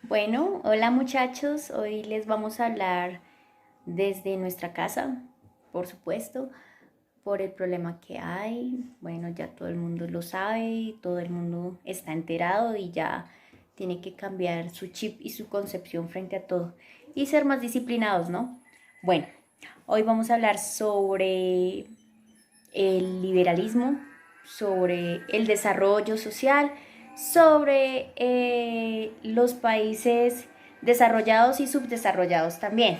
Bueno, hola muchachos, hoy les vamos a hablar desde nuestra casa, por supuesto, por el problema que hay. Bueno, ya todo el mundo lo sabe y todo el mundo está enterado y ya tiene que cambiar su chip y su concepción frente a todo y ser más disciplinados, ¿no? Bueno, hoy vamos a hablar sobre el liberalismo, sobre el desarrollo social, sobre los países desarrollados y subdesarrollados también.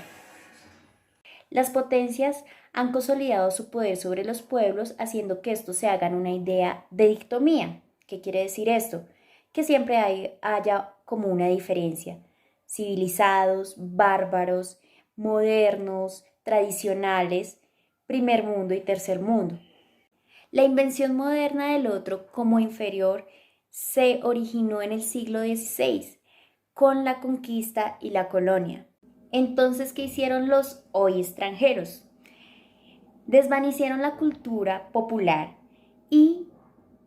Las potencias han consolidado su poder sobre los pueblos, haciendo que estos se hagan una idea de dictomía. ¿Qué quiere decir esto? Que siempre haya como una diferencia. Civilizados, bárbaros, modernos, tradicionales, primer mundo y tercer mundo. La invención moderna del otro como inferior se originó en el siglo XVI con la conquista y la colonia. Entonces, ¿qué hicieron los hoy extranjeros? Desvanecieron la cultura popular y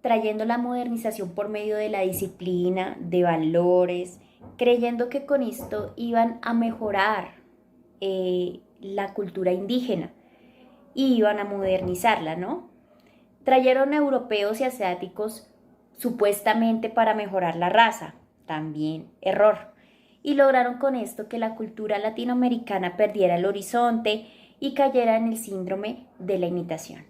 trayendo la modernización por medio de la disciplina, de valores, creyendo que con esto iban a mejorar la cultura indígena y iban a modernizarla, ¿no? Trajeron europeos y asiáticos supuestamente para mejorar la raza, también error. Y lograron con esto que la cultura latinoamericana perdiera el horizonte y cayera en el síndrome de la imitación.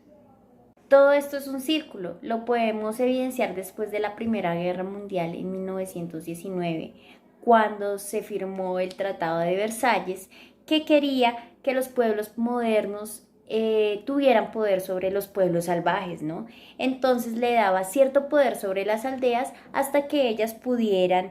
Todo esto es un círculo, lo podemos evidenciar después de la Primera Guerra Mundial en 1919, cuando se firmó el Tratado de Versalles, que quería que los pueblos modernos tuvieran poder sobre los pueblos salvajes, ¿no? Entonces le daba cierto poder sobre las aldeas hasta que ellas pudieran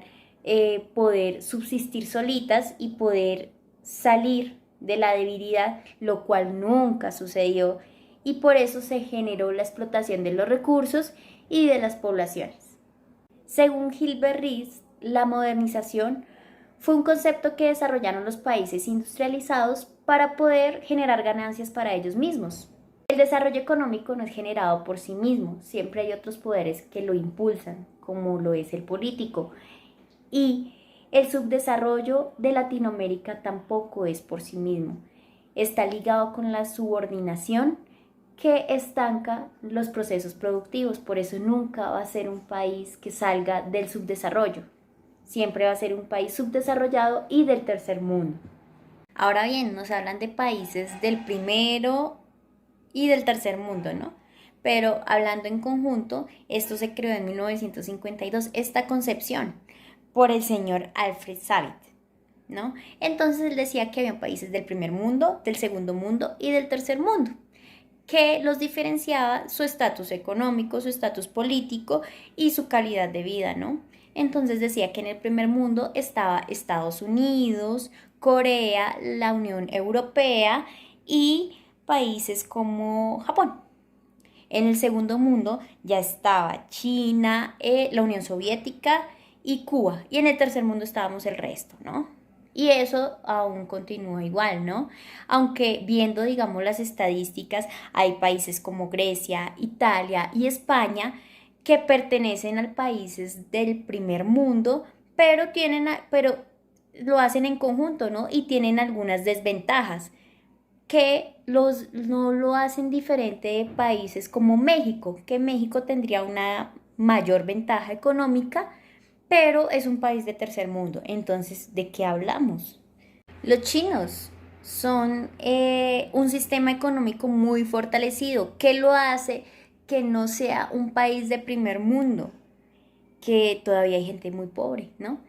poder subsistir solitas y poder salir de la debilidad, lo cual nunca sucedió y por eso se generó la explotación de los recursos y de las poblaciones. Según Gilbert Rist, la modernización fue un concepto que desarrollaron los países industrializados para poder generar ganancias para ellos mismos. El desarrollo económico no es generado por sí mismo, siempre hay otros poderes que lo impulsan, como lo es el político. Y el subdesarrollo de Latinoamérica tampoco es por sí mismo, está ligado con la subordinación que estanca los procesos productivos. Por eso nunca va a ser un país que salga del subdesarrollo. Siempre va a ser un país subdesarrollado y del tercer mundo. Ahora bien, nos hablan de países del primero y del tercer mundo, ¿no? Pero hablando en conjunto, esto se creó en 1952, esta concepción, por el señor Alfred Savitt, ¿no? Entonces él decía que había países del primer mundo, del segundo mundo y del tercer mundo, que los diferenciaba su estatus económico, su estatus político y su calidad de vida, ¿no? Entonces decía que en el primer mundo estaba Estados Unidos, Corea, la Unión Europea y países como Japón. En el segundo mundo ya estaba China, la Unión Soviética y Cuba. Y en el tercer mundo estábamos el resto, ¿no? Y eso aún continúa igual, ¿no? Aunque viendo, digamos, las estadísticas, hay países como Grecia, Italia y España que pertenecen a países del primer mundo, pero lo hacen en conjunto, ¿no? Y tienen algunas desventajas que no lo hacen diferente de países como México, que México tendría una mayor ventaja económica, pero es un país de tercer mundo. Entonces, ¿de qué hablamos? Los chinos son un sistema económico muy fortalecido. ¿Qué lo hace que no sea un país de primer mundo? Que todavía hay gente muy pobre, ¿no?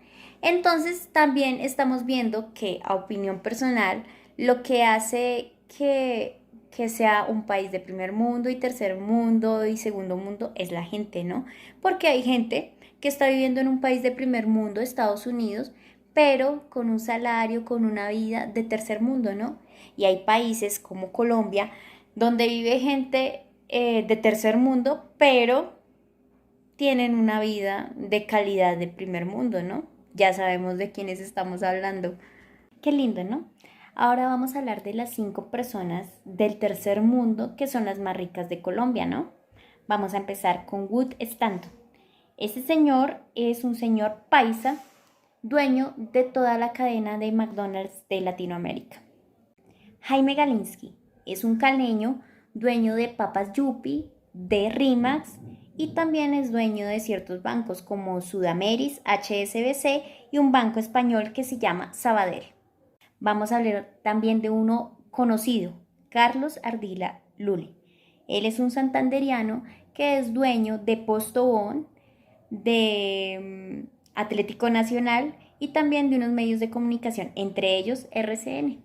Entonces también estamos viendo que a opinión personal, lo que hace que sea un país de primer mundo y tercer mundo y segundo mundo es la gente, ¿no? Porque hay gente que está viviendo en un país de primer mundo, Estados Unidos, pero con un salario, con una vida de tercer mundo, ¿no? Y hay países como Colombia, donde vive gente de tercer mundo, pero tienen una vida de calidad de primer mundo, ¿no? Ya sabemos de quiénes estamos hablando. Qué lindo, ¿no? Ahora vamos a hablar de las 5 personas del tercer mundo que son las más ricas de Colombia, ¿no? Vamos a empezar con Wood Stanton. Ese señor es un señor paisa dueño de toda la cadena de McDonald's de Latinoamérica. Jaime Galinsky es un caleño, dueño de Papas Yupi, de Rimax y también es dueño de ciertos bancos como Sudameris, HSBC y un banco español que se llama Sabadell. Vamos a hablar también de uno conocido, Carlos Ardila Lule. Él es un santanderiano que es dueño de Postobón, de Atlético Nacional y también de unos medios de comunicación, entre ellos RCN.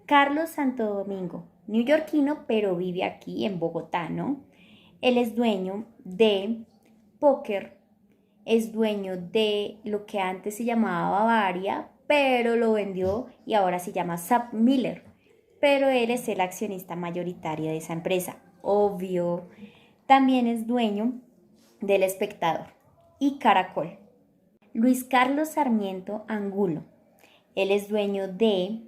Carlos Santo Domingo, neoyorquino, pero vive aquí en Bogotá, ¿no? Él es dueño de Póker, es dueño de lo que antes se llamaba Bavaria, pero lo vendió y ahora se llama SAP Miller. Pero él es el accionista mayoritario de esa empresa, obvio. También es dueño del Espectador y Caracol. Luis Carlos Sarmiento Angulo. Él es dueño de...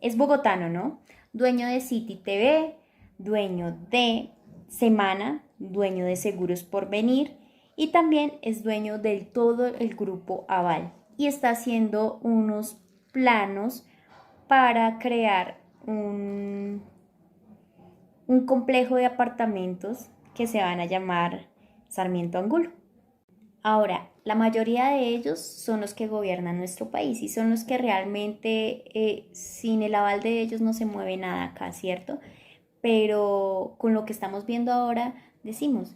Es bogotano, ¿no? Dueño de City TV, dueño de Semana, dueño de Seguros Porvenir y también es dueño de todo el grupo Aval y está haciendo unos planos para crear un complejo de apartamentos que se van a llamar Sarmiento Angulo. Ahora, la mayoría de ellos son los que gobiernan nuestro país y son los que realmente sin el aval de ellos no se mueve nada acá, ¿cierto? Pero con lo que estamos viendo ahora decimos,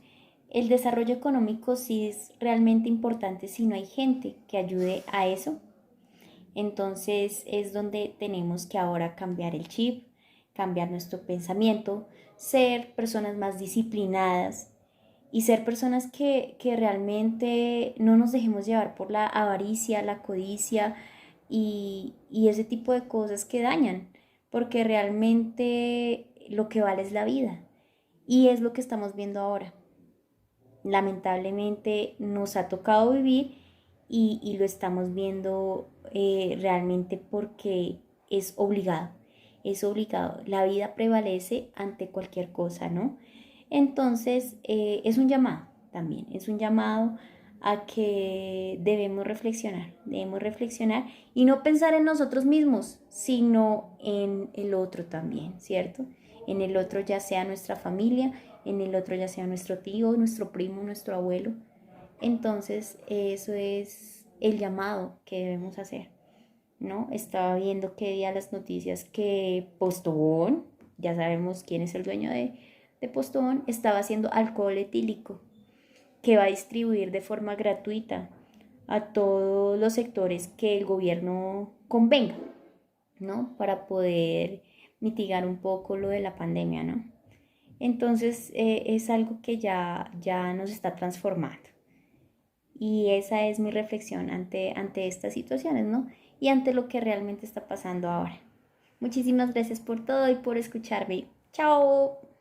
el desarrollo económico sí es realmente importante si no hay gente que ayude a eso. Entonces es donde tenemos que ahora cambiar el chip, cambiar nuestro pensamiento, ser personas más disciplinadas y ser personas que realmente no nos dejemos llevar por la avaricia, la codicia y ese tipo de cosas que dañan, porque realmente lo que vale es la vida y es lo que estamos viendo ahora. Lamentablemente nos ha tocado vivir y lo estamos viendo realmente porque es obligado, la vida prevalece ante cualquier cosa, ¿no? Entonces es un llamado también, es un llamado a que debemos reflexionar y no pensar en nosotros mismos, sino en el otro también, ¿cierto? En el otro ya sea nuestra familia, en el otro ya sea nuestro tío, nuestro primo, nuestro abuelo. Entonces eso es el llamado que debemos hacer, ¿no? Estaba viendo que día las noticias que Postobón, ya sabemos quién es el dueño de Postobón, estaba haciendo alcohol etílico que va a distribuir de forma gratuita a todos los sectores que el gobierno convenga, ¿no? Para poder mitigar un poco lo de la pandemia, ¿no? Entonces es algo que ya nos está transformando. Y esa es mi reflexión ante estas situaciones, ¿no? Y ante lo que realmente está pasando ahora. Muchísimas gracias por todo y por escucharme. Chao.